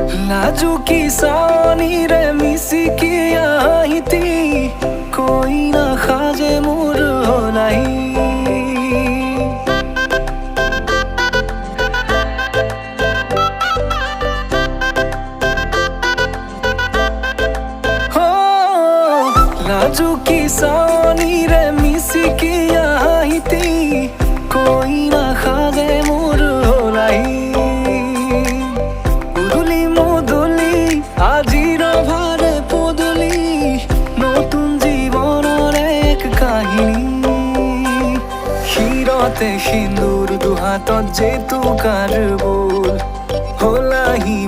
लाजू की सानी रे मिसी की आईती कोई ना खाजे मोर नहीं हो लाजू की सानी रे मिसी की आईती कोई ना खाजे मोर नहीं আজির ভারে পদলি নতুন জীবনের এক কাহিনী শিরতে সিন্দুর দুহাতত যেতু কার বোল হলাহি